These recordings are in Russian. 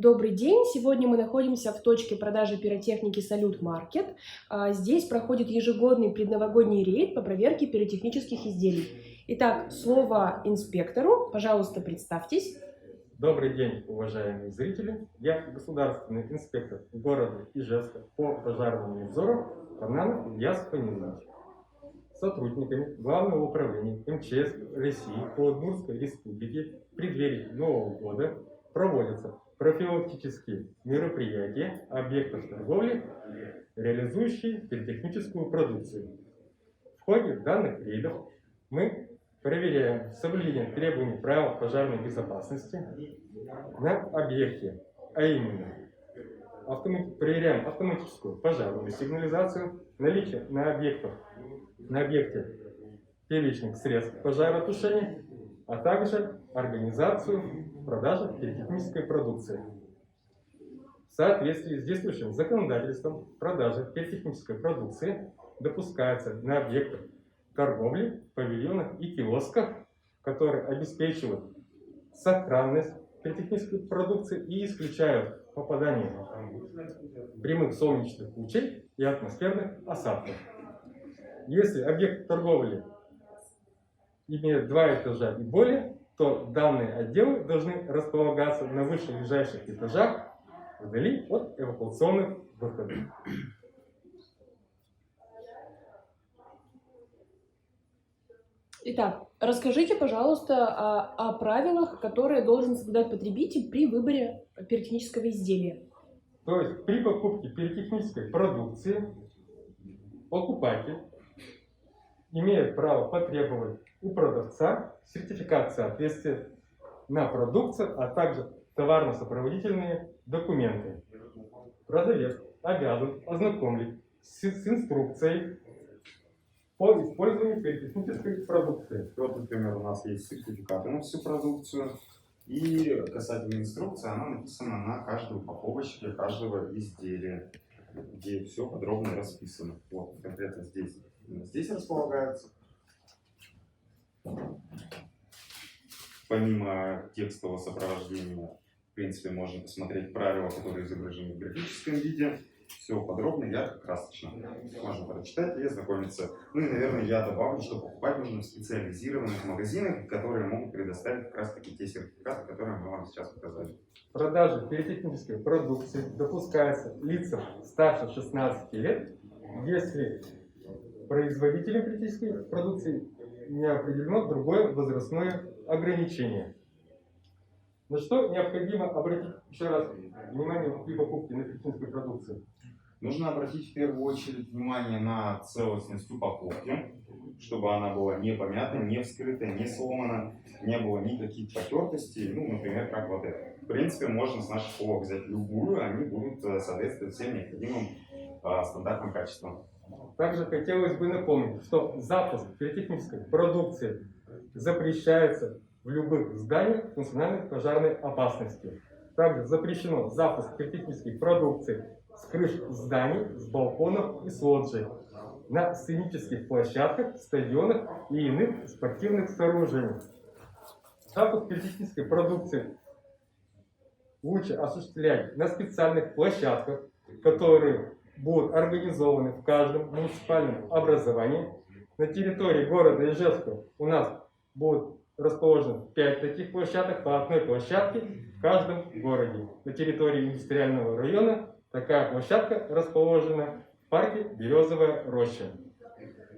Добрый день! Сегодня мы находимся в точке продажи пиротехники Салют Маркет. Здесь проходит ежегодный предновогодний рейд по проверке пиротехнических изделий. Итак, слово инспектору. Пожалуйста, представьтесь. Добрый день, уважаемые зрители. Я государственный инспектор города Ижевска по пожарному надзору Пананов Ильяс Фанилович. Сотрудниками Главного управления МЧС России по Удмуртской республике в преддверии Нового года проводятся профилактические мероприятия объектов торговли, реализующие пиротехническую продукцию. В ходе данных рейдов мы проверяем соблюдение требований правил пожарной безопасности на объекте, а именно проверяем автоматическую пожарную сигнализацию, наличие на объекте первичных средств пожаротушения, а также организацию продажи пиротехнической продукции. В соответствии с действующим законодательством продажа пиротехнической продукции допускается на объектах торговли, павильонах и киосках, которые обеспечивают сохранность пиротехнической продукции и исключают попадание прямых солнечных лучей и атмосферных осадков. Если объект торговли имеет 2 этажа и более, то данные отделы должны располагаться на вышеближайших этажах вдали от эвакуационных выходов. Итак, расскажите, пожалуйста, о правилах, которые должен соблюдать потребитель при выборе пиротехнического изделия. То есть при покупке пиротехнической продукции покупатель имеет право потребовать у продавца сертификат соответствия на продукцию, а также товарно-сопроводительные документы. Продавец обязан ознакомить с инструкцией по использованию пиротехнической продукции. Вот, например, у нас есть сертификаты на всю продукцию, и касательно инструкции, она написана на каждой упаковочке каждого изделия, где все подробно расписано. Вот, конкретно здесь располагается. Помимо текстового сопровождения, в принципе, можно посмотреть правила, которые изображены в графическом виде. Все подробно, ярко, красочно. Можно прочитать и ознакомиться. Ну и, наверное, я добавлю, что покупать нужно в специализированных магазинах, которые могут предоставить как раз таки те сертификаты, которые мы вам сейчас показали. Продажа пиротехнической продукции допускается лицам старше 16 лет, если производителем пиротехнической продукции не определено другое возрастное ограничение. На что необходимо обратить еще раз внимание при покупке на пиротехнической продукции? Нужно обратить в первую очередь внимание на целостность упаковки, чтобы она была не помята, не вскрыта, не сломана, не было никаких потертостей, ну, например, как вот это. В принципе, можно с наших полок взять любую, они будут соответствовать всем необходимым стандартным качествам. Также хотелось бы напомнить, что запуск пиротехнической продукции запрещается в любых зданиях функциональной пожарной опасности. Также запрещено запуск пиротехнической продукции с крыш зданий, с балконов и с лоджий, на сценических площадках, стадионах и иных спортивных сооружениях. Запуск пиротехнической продукции лучше осуществлять на специальных площадках, которые будут организованы в каждом муниципальном образовании. На территории города Ижевска у нас будут расположены 5 таких площадок, по одной площадке в каждом городе. На территории индустриального района такая площадка расположена в парке Березовая роща.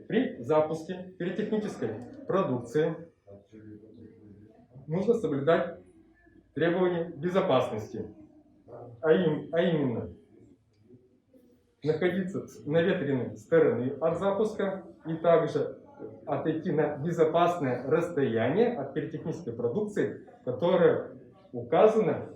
При запуске пиротехнической продукции нужно соблюдать требования безопасности, а именно находиться с наветренной стороны от запуска и также отойти на безопасное расстояние от пиротехнической продукции, которая указана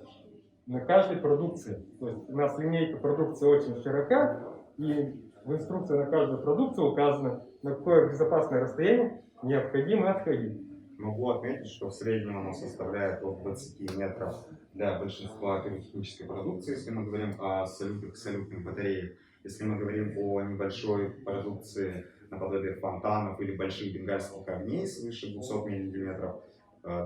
на каждой продукции. То есть у нас линейка продукции очень широка, и в инструкции на каждую продукцию указано, на какое безопасное расстояние необходимо отходить. Могу отметить, что в среднем оно составляет от 20 метров для большинства пиротехнической продукции, если мы говорим о салютных батареях. Если мы говорим о небольшой продукции наподобие фонтанов или больших бенгальских огней свыше 200 мм,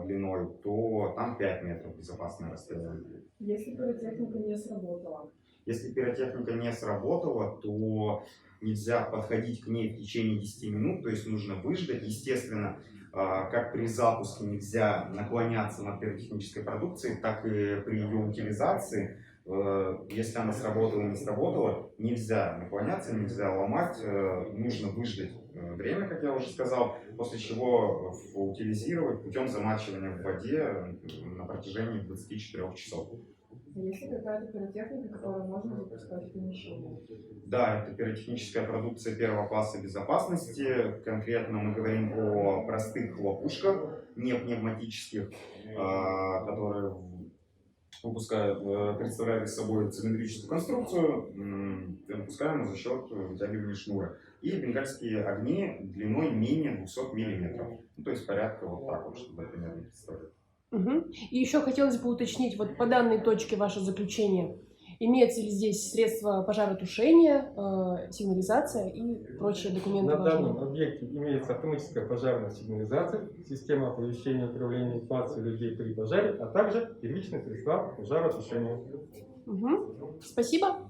длиной, то там 5 метров безопасное расстояние. Если пиротехника не сработала. Если пиротехника не сработала, то нельзя подходить к ней в течение 10 минут, то есть нужно выждать. Естественно, как при запуске нельзя наклоняться над пиротехнической продукцией, так и при ее утилизации. Если она сработала или не сработала, нельзя наклоняться, нельзя ломать, нужно выждать время, как я уже сказал, после чего утилизировать путем замачивания в воде на протяжении 24 часов. Есть ли какая-то пиротехника, которую можно запускать в помещении? Да, это пиротехническая продукция первого класса безопасности. Конкретно мы говорим о простых хлопушках, не пневматических, которые представляют собой цилиндрическую конструкцию, выпускаемую за счет вытягивания шнура. И бенгальские огни длиной менее 200 мм. Ну, то есть порядка вот так вот, чтобы примерно представить. Угу. И еще хотелось бы уточнить, вот по данной точке ваше заключение. Имеется ли здесь средства пожаротушения, сигнализация и прочие документы? На данном объекте имеется автоматическая пожарная сигнализация, система оповещения управления эвакуацией людей при пожаре, а также первичные средства пожаротушения. Угу. Спасибо.